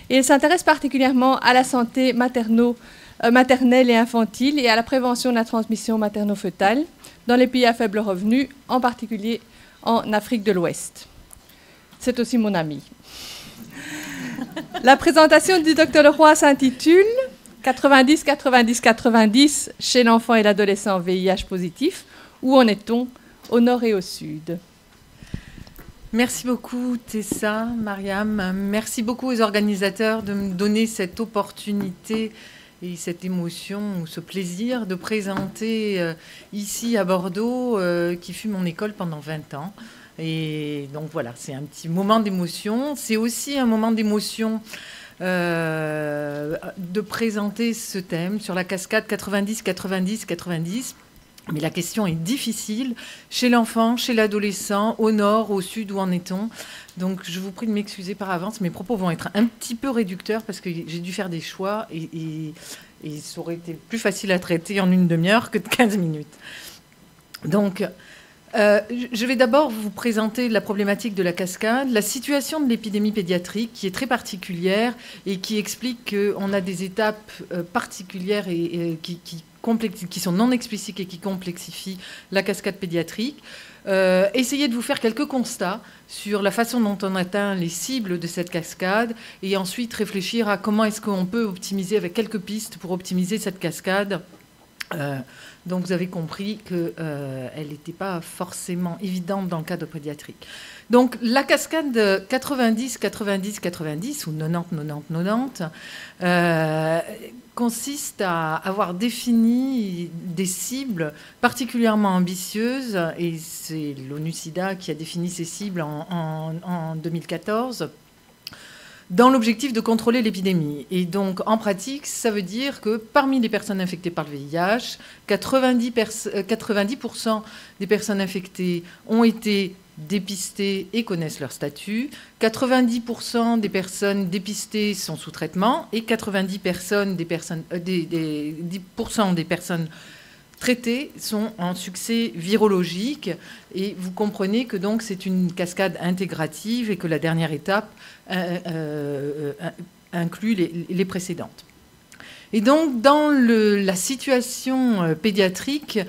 Et il s'intéresse particulièrement à la santé maternelle et infantile et à la prévention de la transmission materno-fœtale dans les pays à faible revenu, en particulier en Afrique de l'Ouest. C'est aussi mon ami. La présentation du Dr Leroy s'intitule 90-90-90 chez l'enfant et l'adolescent VIH positif. Où en est-on au nord et au sud? Merci beaucoup Tessa, Mariam. Merci beaucoup aux organisateurs de me donner cette opportunité et cette émotion, ou ce plaisir de présenter ici à Bordeaux, qui fut mon école pendant 20 ans. Et donc voilà, c'est un petit moment d'émotion. C'est aussi un moment d'émotion de présenter ce thème sur la cascade 90-90-90. Mais la question est difficile chez l'enfant, chez l'adolescent, au nord, au sud, où en est-on? Donc je vous prie de m'excuser par avance, mes propos vont être un petit peu réducteurs parce que j'ai dû faire des choix et ça aurait été plus facile à traiter en une demi-heure que de 15 minutes. Donc je vais d'abord vous présenter la problématique de la cascade, la situation de l'épidémie pédiatrique qui est très particulière et qui explique qu'on a des étapes particulières et qui sont non explicites et qui complexifient la cascade pédiatrique. Essayez de vous faire quelques constats sur la façon dont on atteint les cibles de cette cascade et ensuite réfléchir à comment est-ce qu'on peut optimiser avec quelques pistes pour optimiser cette cascade. Donc vous avez compris qu'elle n'était pas forcément évidente dans le cadre pédiatrique. Donc la cascade 90-90-90 ou 90-90-90 consiste à avoir défini des cibles particulièrement ambitieuses, et c'est l'ONU-SIDA qui a défini ces cibles en 2014, dans l'objectif de contrôler l'épidémie. Et donc, en pratique, ça veut dire que parmi les personnes infectées par le VIH, 90% des personnes infectées ont été dépistées et connaissent leur statut, 90% des personnes dépistées sont sous traitement et 10% des personnes traitées sont en succès virologique. Et vous comprenez que donc c'est une cascade intégrative et que la dernière étape inclut les précédentes. Et donc dans la situation pédiatrique,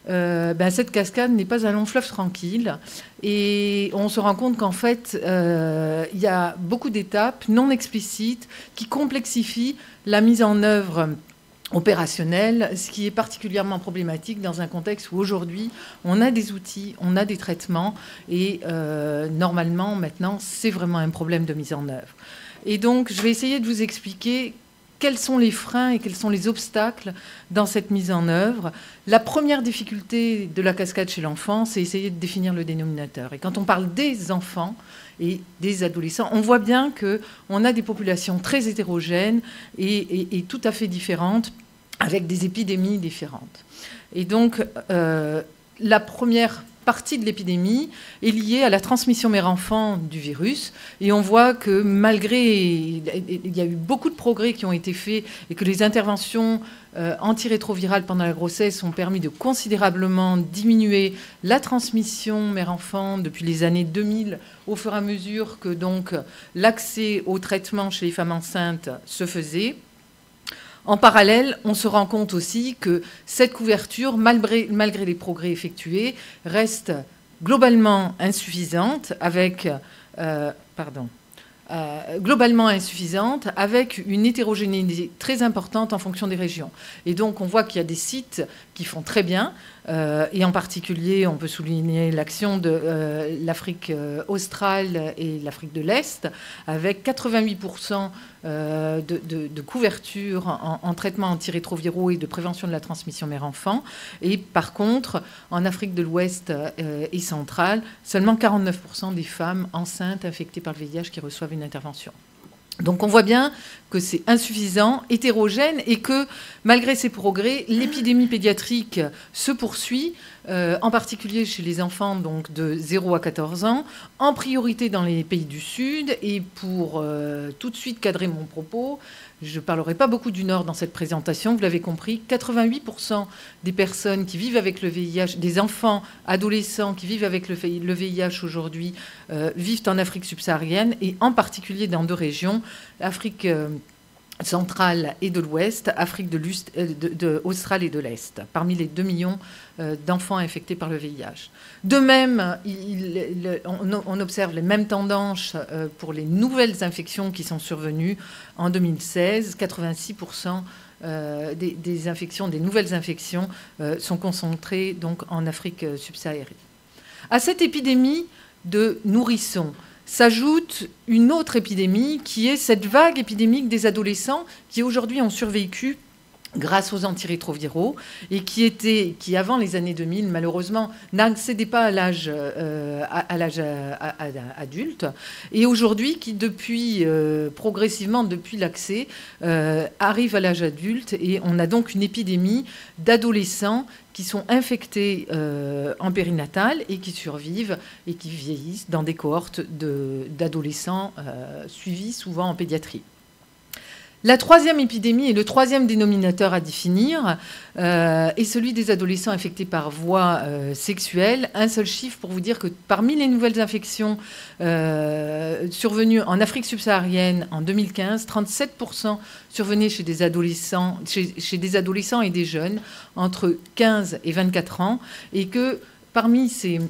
cette cascade n'est pas un long fleuve tranquille et on se rend compte qu'en fait il y a beaucoup d'étapes non explicites qui complexifient la mise en œuvre opérationnelle, ce qui est particulièrement problématique dans un contexte où aujourd'hui on a des outils, on a des traitements et normalement maintenant c'est vraiment un problème de mise en œuvre. Et donc je vais essayer de vous expliquer quels sont les freins et quels sont les obstacles dans cette mise en œuvre. La première difficulté de la cascade chez l'enfant, c'est essayer de définir le dénominateur. Et quand on parle des enfants et des adolescents, on voit bien qu'on a des populations très hétérogènes et tout à fait différentes, avec des épidémies différentes. Et donc, la première partie de l'épidémie est liée à la transmission mère-enfant du virus. Et on voit que malgré... Il y a eu beaucoup de progrès qui ont été faits et que les interventions antirétrovirales pendant la grossesse ont permis de considérablement diminuer la transmission mère-enfant depuis les années 2000, au fur et à mesure que donc l'accès au traitement chez les femmes enceintes se faisait. En parallèle, on se rend compte aussi que cette couverture, malgré les progrès effectués, reste globalement insuffisante avec une hétérogénéité très importante en fonction des régions. Et donc, on voit qu'il y a des sites qui font très bien, et en particulier, on peut souligner l'action de l'Afrique australe et l'Afrique de l'Est, avec 88% de couverture en traitement antirétroviraux et de prévention de la transmission mère-enfant. Et par contre, en Afrique de l'Ouest et centrale, seulement 49% des femmes enceintes infectées par le VIH qui reçoivent une intervention. Donc on voit bien que c'est insuffisant, hétérogène, et que malgré ces progrès, l'épidémie pédiatrique se poursuit en particulier chez les enfants donc, de 0 à 14 ans, en priorité dans les pays du Sud. Et pour tout de suite cadrer mon propos, je ne parlerai pas beaucoup du Nord dans cette présentation, vous l'avez compris, 88% des personnes qui vivent avec le VIH, des enfants, adolescents qui vivent avec le VIH aujourd'hui, vivent en Afrique subsaharienne et en particulier dans 2 régions, l'Afrique centrale et de l'Ouest, Afrique australe et de l'Est, parmi les 2 millions d'enfants infectés par le VIH. De même, on observe les mêmes tendances pour les nouvelles infections qui sont survenues en 2016. 86% des nouvelles infections sont concentrées donc, en Afrique subsaharienne. À cette épidémie de nourrissons s'ajoute une autre épidémie qui est cette vague épidémique des adolescents qui aujourd'hui ont survécu grâce aux antirétroviraux et qui avant les années 2000, malheureusement, n'accédaient pas à l'âge adulte et aujourd'hui qui, progressivement, depuis l'accès, arrivent à l'âge adulte et on a donc une épidémie d'adolescents qui sont infectés en périnatal et qui survivent et qui vieillissent dans des cohortes d'adolescents suivis souvent en pédiatrie. La 3e épidémie et le 3e dénominateur à définir est celui des adolescents infectés par voie sexuelle. Un seul chiffre pour vous dire que parmi les nouvelles infections survenues en Afrique subsaharienne en 2015, 37% survenaient chez des adolescents et des jeunes entre 15 et 24 ans et que parmi ces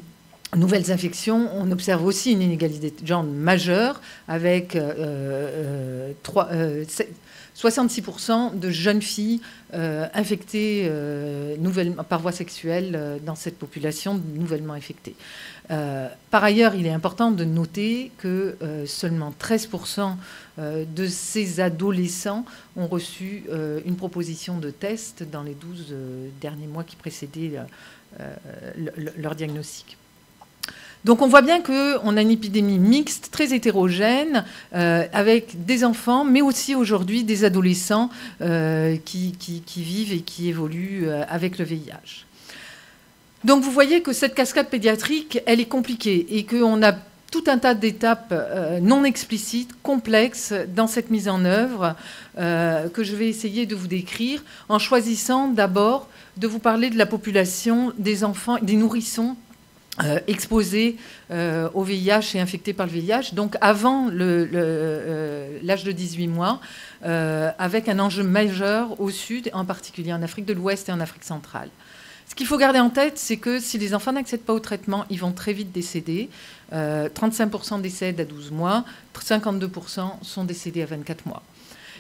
nouvelles infections, on observe aussi une inégalité de genre majeure avec 66% de jeunes filles infectées par voie sexuelle dans cette population nouvellement infectée. Par ailleurs, il est important de noter que seulement 13% de ces adolescents ont reçu une proposition de test dans les 12 derniers mois qui précédaient leur diagnostic. Donc on voit bien qu'on a une épidémie mixte, très hétérogène, avec des enfants, mais aussi aujourd'hui des adolescents qui vivent et qui évoluent avec le VIH. Donc vous voyez que cette cascade pédiatrique, elle est compliquée et qu'on a tout un tas d'étapes non explicites, complexes dans cette mise en œuvre que je vais essayer de vous décrire en choisissant d'abord de vous parler de la population des enfants, des nourrissons exposés au VIH et infectés par le VIH, donc avant l'âge de 18 mois, avec un enjeu majeur au sud, en particulier en Afrique de l'Ouest et en Afrique centrale. Ce qu'il faut garder en tête, c'est que si les enfants n'accèdent pas au traitement, ils vont très vite décéder. 35% décèdent à 12 mois, 52% sont décédés à 24 mois.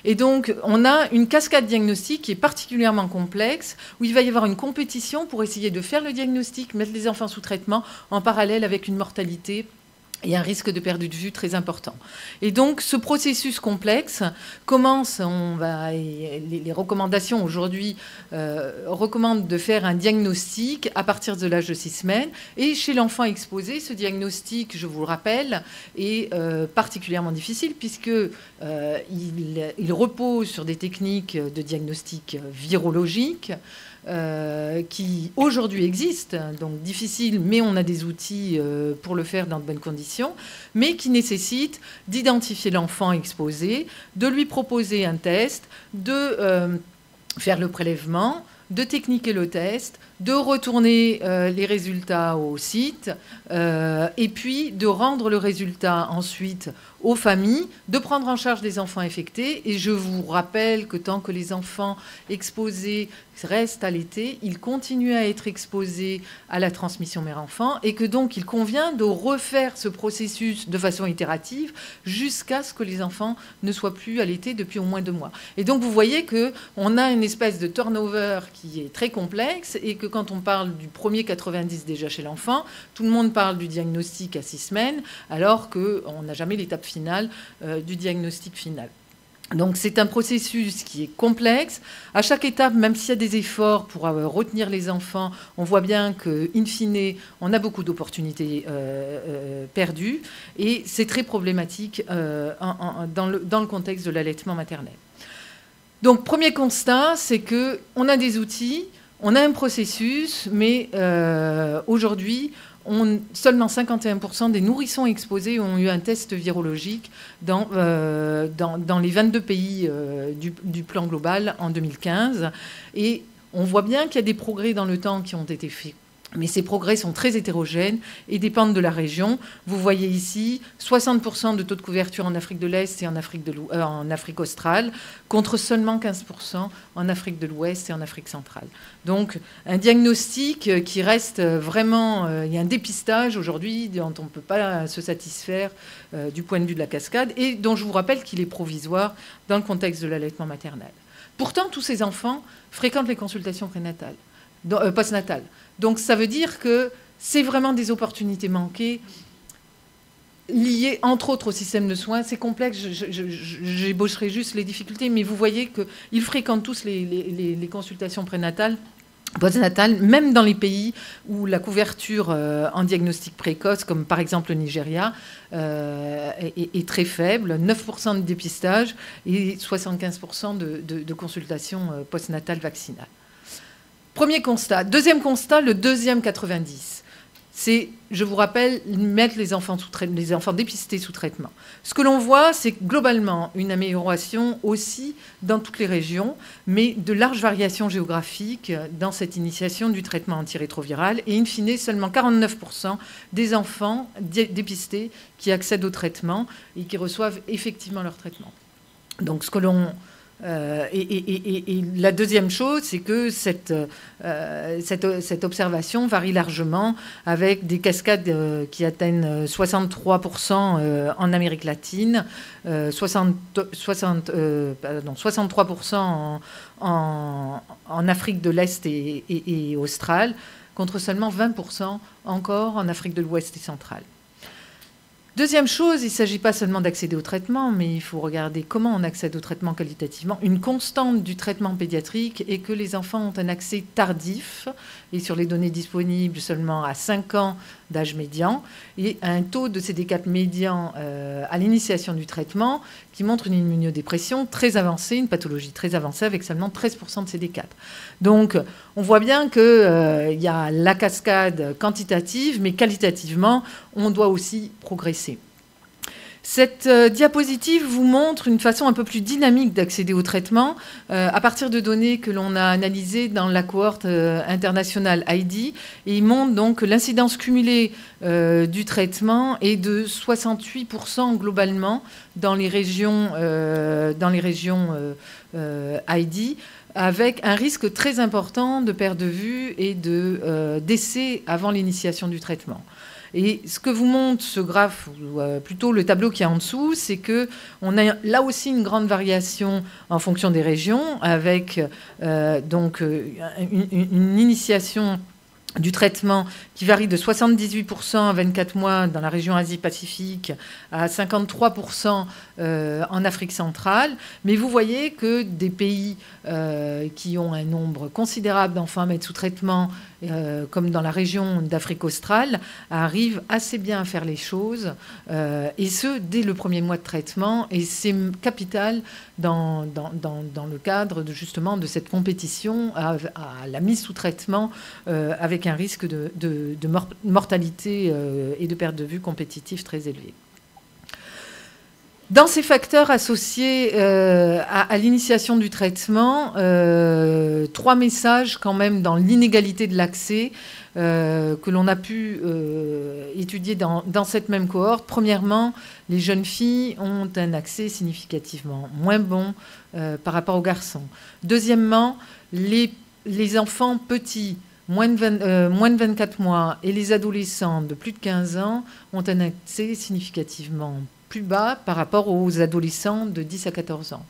Et donc, on a une cascade diagnostique qui est particulièrement complexe, où il va y avoir une compétition pour essayer de faire le diagnostic, mettre les enfants sous traitement, en parallèle avec une mortalité et un risque de perte de vue très important. Et donc, ce processus complexe commence, les recommandations aujourd'hui recommandent de faire un diagnostic à partir de l'âge de 6 semaines. Et chez l'enfant exposé, ce diagnostic, je vous le rappelle, est particulièrement difficile puisqu'il repose sur des techniques de diagnostic virologique qui aujourd'hui existent, donc difficile, mais on a des outils pour le faire dans de bonnes conditions, mais qui nécessitent d'identifier l'enfant exposé, de lui proposer un test, de faire le prélèvement, de techniquer le test, de retourner les résultats au site, et puis de rendre le résultat ensuite aux familles, de prendre en charge les enfants infectés. Et je vous rappelle que tant que les enfants exposés restent allaités, ils continuent à être exposés à la transmission mère-enfant et que donc il convient de refaire ce processus de façon itérative jusqu'à ce que les enfants ne soient plus allaités depuis au moins 2 mois. Et donc vous voyez qu'on a une espèce de turnover qui est très complexe et que quand on parle du premier 90 déjà chez l'enfant, tout le monde parle du diagnostic à 6 semaines alors qu'on n'a jamais l'étape finale du diagnostic final. Donc c'est un processus qui est complexe. À chaque étape, même s'il y a des efforts pour retenir les enfants, on voit bien qu'in fine, on a beaucoup d'opportunités perdues. Et c'est très problématique dans le contexte de l'allaitement maternel. Donc premier constat, c'est qu'on a des outils. On a un processus, mais aujourd'hui, seulement 51% des nourrissons exposés ont eu un test virologique dans les 22 pays du plan global en 2015. Et on voit bien qu'il y a des progrès dans le temps qui ont été faits. Mais ces progrès sont très hétérogènes et dépendent de la région. Vous voyez ici 60% de taux de couverture en Afrique de l'Est et en Afrique australe, contre seulement 15% en Afrique de l'Ouest et en Afrique centrale. Donc un diagnostic qui reste vraiment... il y a un dépistage aujourd'hui dont on ne peut pas se satisfaire du point de vue de la cascade et dont je vous rappelle qu'il est provisoire dans le contexte de l'allaitement maternel. Pourtant, tous ces enfants fréquentent les consultations postnatales. Donc ça veut dire que c'est vraiment des opportunités manquées liées entre autres au système de soins. C'est complexe, j'ébaucherai juste les difficultés, mais vous voyez qu'ils fréquentent tous les consultations postnatales, même dans les pays où la couverture en diagnostic précoce, comme par exemple le Nigeria, est très faible, 9% de dépistage et 75% de consultations postnatales vaccinales. Premier constat. Deuxième constat, le deuxième 90. C'est, je vous rappelle, mettre les enfants dépistés sous traitement. Ce que l'on voit, c'est globalement une amélioration aussi dans toutes les régions, mais de larges variations géographiques dans cette initiation du traitement antirétroviral. Et in fine, seulement 49% des enfants dépistés qui accèdent au traitement et qui reçoivent effectivement leur traitement. Donc ce que l'on... Et la deuxième chose, c'est que cette observation varie largement avec des cascades qui atteignent 63% en Amérique latine, 63% en Afrique de l'Est et australe, contre seulement 20% encore en Afrique de l'Ouest et centrale. Deuxième chose, il ne s'agit pas seulement d'accéder au traitement, mais il faut regarder comment on accède au traitement qualitativement. Une constante du traitement pédiatrique est que les enfants ont un accès tardif, et sur les données disponibles seulement à 5 ans d'âge médian, et un taux de CD4 médian à l'initiation du traitement qui montre une immunodépression très avancée, une pathologie très avancée avec seulement 13% de CD4. Donc on voit bien qu'il y a la cascade quantitative, mais qualitativement, on doit aussi progresser. Cette diapositive vous montre une façon un peu plus dynamique d'accéder au traitement à partir de données que l'on a analysées dans la cohorte internationale ID. Et il montre donc que l'incidence cumulée du traitement est de 68% globalement dans les régions ID, avec un risque très important de perte de vue et de décès avant l'initiation du traitement. Et ce que vous montre ce graphe, ou plutôt le tableau qui est en dessous, c'est qu'on a là aussi une grande variation en fonction des régions, avec donc une initiation du traitement qui varie de 78% à 24 mois dans la région Asie-Pacifique à 53% en Afrique centrale. Mais vous voyez que des pays qui ont un nombre considérable d'enfants à mettre sous traitement, comme dans la région d'Afrique australe, arrivent assez bien à faire les choses, et ce, dès le premier mois de traitement. Et c'est capital dans le cadre justement de cette compétition à la mise sous traitement avec un risque de mortalité et de perte de vue compétitive très élevé. Dans ces facteurs associés à l'initiation du traitement, 3 messages quand même dans l'inégalité de l'accès que l'on a pu étudier dans cette même cohorte. Premièrement, les jeunes filles ont un accès significativement moins bon par rapport aux garçons. Deuxièmement, les enfants petits, moins de 24 mois, et les adolescents de plus de 15 ans ont un accès significativement plus bas par rapport aux adolescents de 10 à 14 ans.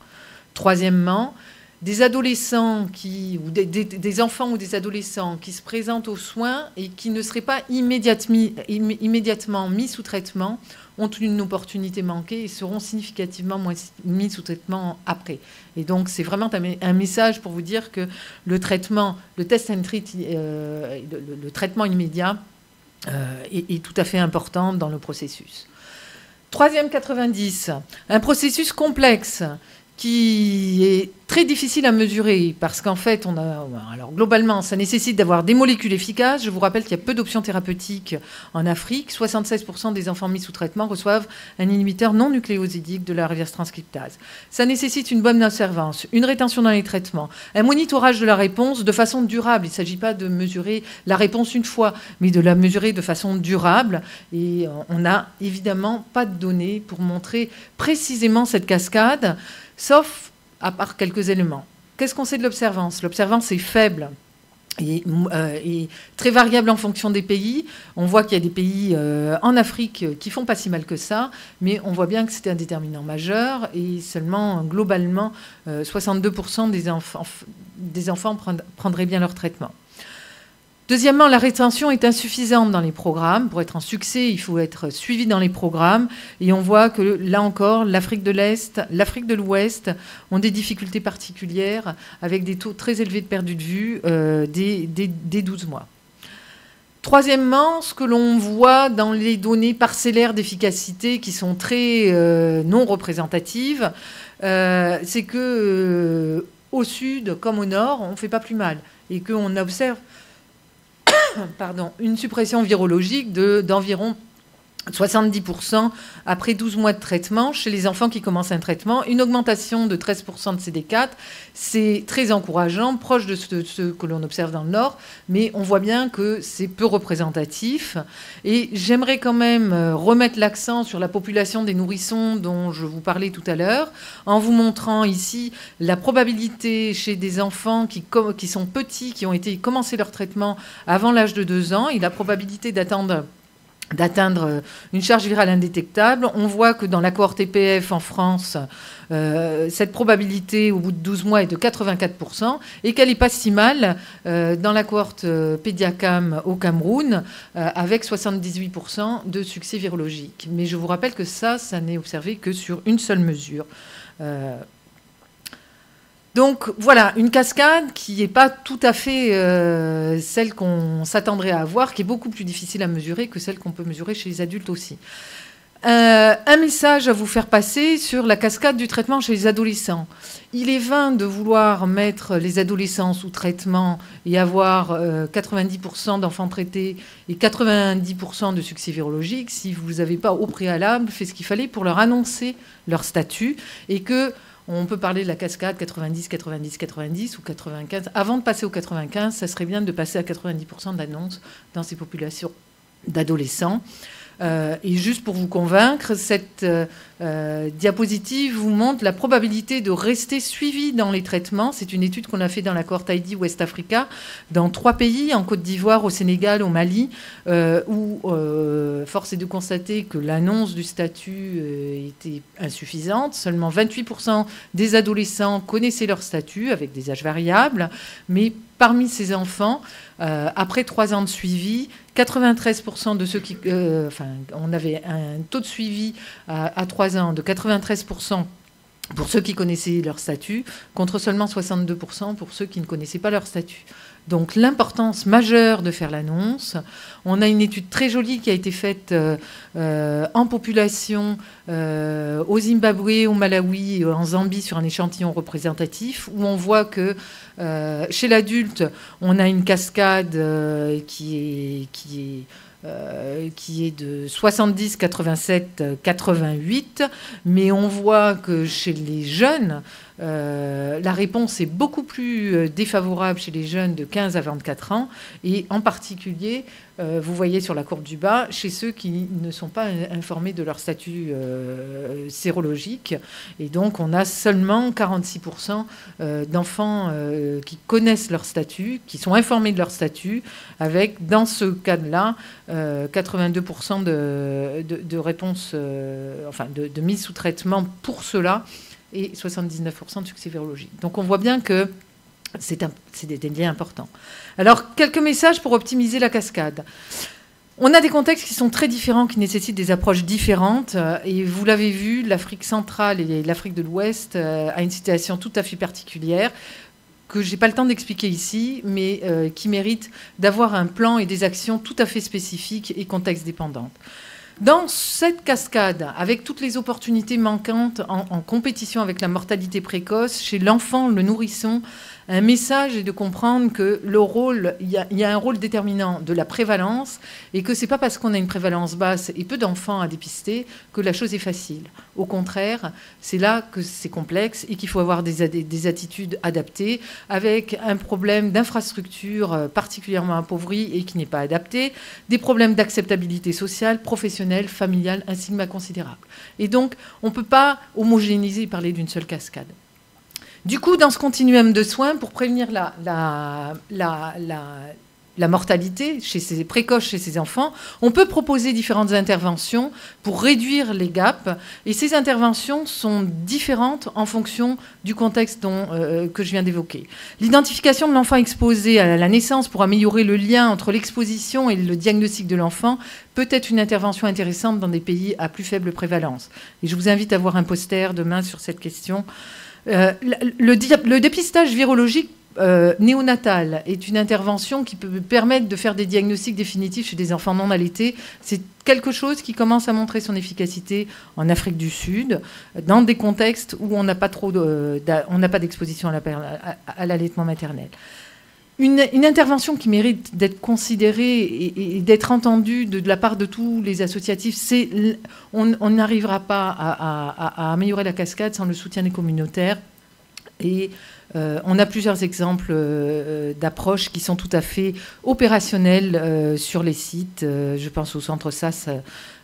Troisièmement, des adolescents ou des enfants ou des adolescents qui se présentent aux soins et qui ne seraient pas immédiatement mis sous traitement ont une opportunité manquée et seront significativement moins mis sous traitement après. Et donc, c'est vraiment un message pour vous dire que le traitement, le test and treat, le traitement immédiat est tout à fait important dans le processus. Troisième 90, un processus complexe qui est très difficile à mesurer parce qu'en fait, alors globalement, ça nécessite d'avoir des molécules efficaces. Je vous rappelle qu'il y a peu d'options thérapeutiques en Afrique. 76% des enfants mis sous traitement reçoivent un inhibiteur non nucléosidique de la reverse transcriptase. Ça nécessite une bonne observance, une rétention dans les traitements, un monitorage de la réponse de façon durable. Il ne s'agit pas de mesurer la réponse une fois, mais de la mesurer de façon durable. Et on n'a évidemment pas de données pour montrer précisément cette cascade, sauf à part quelques éléments. Qu'est-ce qu'on sait de l'observance? L'observance est faible et très variable en fonction des pays. On voit qu'il y a des pays en Afrique qui font pas si mal que ça, mais on voit bien que c'était un déterminant majeur et seulement, globalement, 62% des enfants prendraient bien leur traitement. Deuxièmement, la rétention est insuffisante dans les programmes. Pour être un succès, il faut être suivi dans les programmes. Et on voit que, là encore, l'Afrique de l'Est, l'Afrique de l'Ouest ont des difficultés particulières avec des taux très élevés de perte de vue dès 12 mois. Troisièmement, ce que l'on voit dans les données parcellaires d'efficacité qui sont très non représentatives, c'est que au sud comme au nord, on ne fait pas plus mal et qu'on observe une suppression virologique d'environ 70% après 12 mois de traitement chez les enfants qui commencent un traitement, une augmentation de 13% de CD4. C'est très encourageant, proche de ce que l'on observe dans le Nord, mais on voit bien que c'est peu représentatif. Et j'aimerais quand même remettre l'accent sur la population des nourrissons dont je vous parlais tout à l'heure, en vous montrant ici la probabilité chez des enfants qui sont petits, qui ont commencé leur traitement avant l'âge de 2 ans, et la probabilité d'atteindre une charge virale indétectable. On voit que dans la cohorte EPF en France, cette probabilité au bout de 12 mois est de 84% et qu'elle n'est pas si mal dans la cohorte Pédiacam au Cameroun avec 78% de succès virologique. Mais je vous rappelle que ça n'est observé que sur une seule mesure. Donc voilà, une cascade qui n'est pas tout à fait celle qu'on s'attendrait à avoir, qui est beaucoup plus difficile à mesurer que celle qu'on peut mesurer chez les adultes aussi. Un message à vous faire passer sur la cascade du traitement chez les adolescents. Il est vain de vouloir mettre les adolescents sous traitement et avoir 90% d'enfants traités et 90% de succès virologique si vous n'avez pas au préalable fait ce qu'il fallait pour leur annoncer leur statut et que on peut parler de la cascade 90, 90, 90 ou 95. Avant de passer au 95, ça serait bien de passer à 90% d'annonces dans ces populations d'adolescents. Et juste pour vous convaincre, cette diapositive vous montre la probabilité de rester suivi dans les traitements. C'est une étude qu'on a fait dans la cohorte ID West Africa, dans 3 pays, en Côte d'Ivoire, au Sénégal, au Mali, où force est de constater que l'annonce du statut était insuffisante. Seulement 28% des adolescents connaissaient leur statut, avec des âges variables, mais parmi ces enfants, après 3 ans de suivi, 93% de ceux qui... on avait un taux de suivi à 3 ans de 93% pour ceux qui connaissaient leur statut, contre seulement 62% pour ceux qui ne connaissaient pas leur statut. Donc l'importance majeure de faire l'annonce. On a une étude très jolie qui a été faite en population au Zimbabwe, au Malawi et en Zambie sur un échantillon représentatif où on voit que chez l'adulte, on a une cascade qui est de 70, 87, 88, mais on voit que chez les jeunes, la réponse est beaucoup plus défavorable chez les jeunes de 15 à 24 ans, et en particulier, vous voyez sur la courbe du bas, chez ceux qui ne sont pas informés de leur statut sérologique. Et donc, on a seulement 46% d'enfants qui connaissent leur statut, qui sont informés de leur statut, avec, dans ce cas-là, 82% de réponses, de mise sous traitement pour cela, et 79% de succès virologique. Donc on voit bien que c'est des liens importants. Alors, quelques messages pour optimiser la cascade. On a des contextes qui sont très différents, qui nécessitent des approches différentes. Et vous l'avez vu, l'Afrique centrale et l'Afrique de l'Ouest a une situation tout à fait particulière que je n'ai pas le temps d'expliquer ici, mais qui mérite d'avoir un plan et des actions tout à fait spécifiques et contexte dépendantes. Dans cette cascade, avec toutes les opportunités manquantes en compétition avec la mortalité précoce, chez l'enfant, le nourrisson, un message est de comprendre que il y a un rôle déterminant de la prévalence et que ce n'est pas parce qu'on a une prévalence basse et peu d'enfants à dépister que la chose est facile. Au contraire, c'est là que c'est complexe et qu'il faut avoir des attitudes adaptées avec un problème d'infrastructure particulièrement appauvri et qui n'est pas adapté, des problèmes d'acceptabilité sociale, professionnelle, familiale, un stigma considérable. Et donc, on ne peut pas homogénéiser et parler d'une seule cascade. Du coup, dans ce continuum de soins, pour prévenir la mortalité précoce chez ces enfants, on peut proposer différentes interventions pour réduire les gaps. Et ces interventions sont différentes en fonction du contexte que je viens d'évoquer. L'identification de l'enfant exposé à la naissance pour améliorer le lien entre l'exposition et le diagnostic de l'enfant peut être une intervention intéressante dans des pays à plus faible prévalence. Et je vous invite à voir un poster demain sur cette question. Le dépistage virologique néonatal est une intervention qui peut permettre de faire des diagnostics définitifs chez des enfants non allaités. C'est quelque chose qui commence à montrer son efficacité en Afrique du Sud, dans des contextes où on n'a pas d'exposition à l'allaitement maternel. Une intervention qui mérite d'être considérée et d'être entendue de la part de tous les associatifs, on n'arrivera pas à améliorer la cascade sans le soutien des communautaires. Et on a plusieurs exemples d'approches qui sont tout à fait opérationnelles sur les sites. Je pense au centre SAS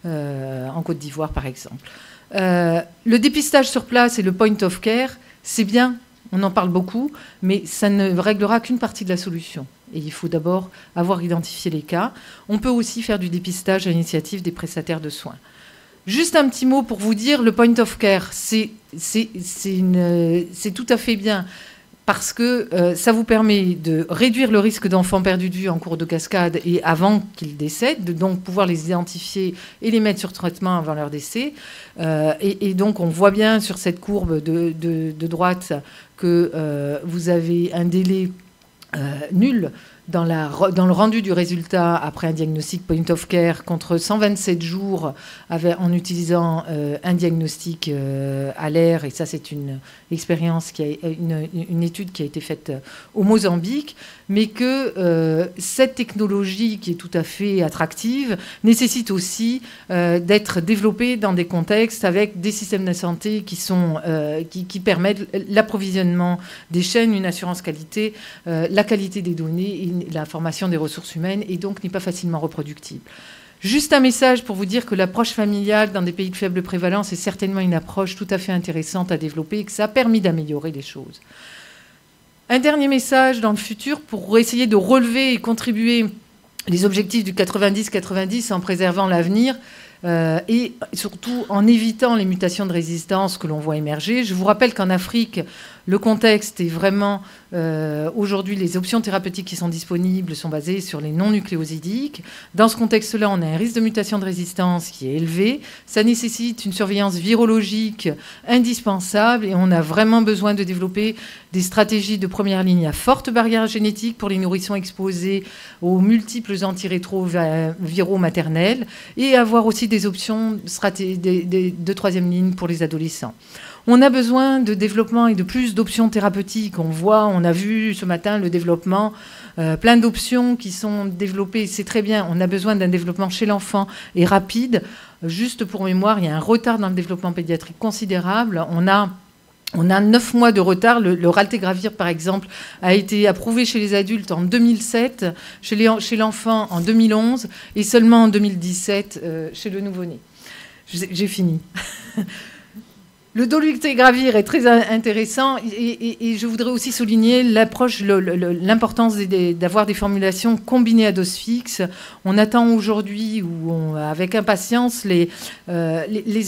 en Côte d'Ivoire, par exemple. Le dépistage sur place et le point of care, c'est bien. On en parle beaucoup, mais ça ne réglera qu'une partie de la solution. Et il faut d'abord avoir identifié les cas. On peut aussi faire du dépistage à l'initiative des prestataires de soins. Juste un petit mot pour vous dire, le point of care, c'est tout à fait bien parce que ça vous permet de réduire le risque d'enfants perdus de vue en cours de cascade et avant qu'ils décèdent, de donc pouvoir les identifier et les mettre sur traitement avant leur décès. Et donc on voit bien sur cette courbe de droite que vous avez un délai nul dans le rendu du résultat après un diagnostic point of care contre 127 jours en utilisant un diagnostic à l'air. Et ça, c'est une expérience, une étude qui a été faite au Mozambique, mais que cette technologie qui est tout à fait attractive nécessite aussi d'être développée dans des contextes avec des systèmes de santé qui permettent l'approvisionnement des chaînes, une assurance qualité, la qualité des données et la formation des ressources humaines, et donc n'est pas facilement reproductible. Juste un message pour vous dire que l'approche familiale dans des pays de faible prévalence est certainement une approche tout à fait intéressante à développer et que ça a permis d'améliorer les choses. Un dernier message dans le futur pour essayer de relever et contribuer les objectifs du 90-90 en préservant l'avenir et surtout en évitant les mutations de résistance que l'on voit émerger. Je vous rappelle qu'en Afrique, le contexte est vraiment... aujourd'hui, les options thérapeutiques qui sont disponibles sont basées sur les non-nucléosidiques. Dans ce contexte-là, on a un risque de mutation de résistance qui est élevé. Ça nécessite une surveillance virologique indispensable et on a vraiment besoin de développer des stratégies de première ligne à forte barrière génétique pour les nourrissons exposés aux multiples antirétroviraux maternels et avoir aussi des options de troisième ligne pour les adolescents. On a besoin de développement et de plus d'options thérapeutiques. On a vu ce matin le développement, plein d'options qui sont développées. C'est très bien. On a besoin d'un développement chez l'enfant et rapide. Juste pour mémoire, il y a un retard dans le développement pédiatrique considérable. On a 9 mois de retard. Le raltegravir, par exemple, a été approuvé chez les adultes en 2007, chez l'enfant en 2011 et seulement en 2017 chez le nouveau-né. J'ai fini. Le dolutegravir est très intéressant et je voudrais aussi souligner l'importance d'avoir des formulations combinées à dose fixe. On attend aujourd'hui avec impatience les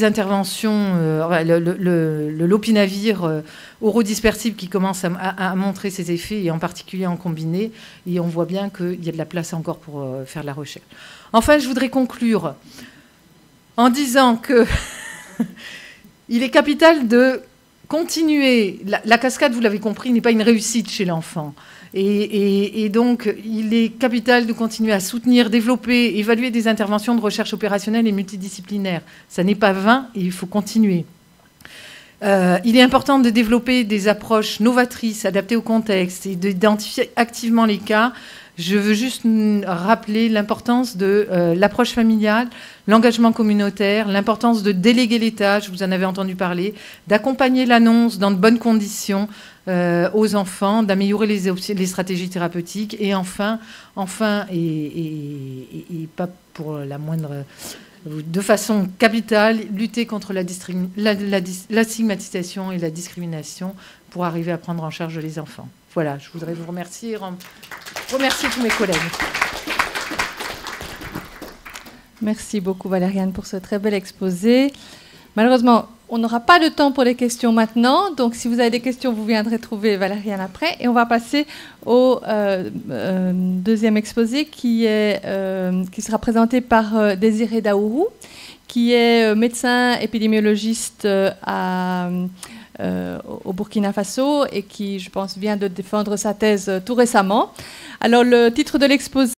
interventions, le lopinavir orodispersible qui commence à montrer ses effets et en particulier en combiné. Et on voit bien qu'il y a de la place encore pour faire de la recherche. Enfin, je voudrais conclure en disant que... Il est capital de continuer. La cascade, vous l'avez compris, n'est pas une réussite chez l'enfant. Et donc, il est capital de continuer à soutenir, développer, évaluer des interventions de recherche opérationnelle et multidisciplinaires. Ça n'est pas vain et il faut continuer. Il est important de développer des approches novatrices, adaptées au contexte et d'identifier activement les cas. Je veux juste rappeler l'importance de l'approche familiale, l'engagement communautaire, l'importance de déléguer les tâches, vous en avez entendu parler, d'accompagner l'annonce dans de bonnes conditions aux enfants, d'améliorer les stratégies thérapeutiques et enfin et pas pour la moindre... de façon capitale, lutter contre la stigmatisation et la discrimination pour arriver à prendre en charge les enfants. Voilà, je voudrais vous remercier tous mes collègues. Merci beaucoup Valériane pour ce très bel exposé. Malheureusement, on n'aura pas de temps pour les questions maintenant, donc si vous avez des questions, vous viendrez trouver Valériane après. Et on va passer au deuxième exposé qui sera présenté par Désiré Daourou, qui est médecin épidémiologiste au Burkina Faso et qui, je pense, vient de défendre sa thèse tout récemment. Alors, le titre de l'exposé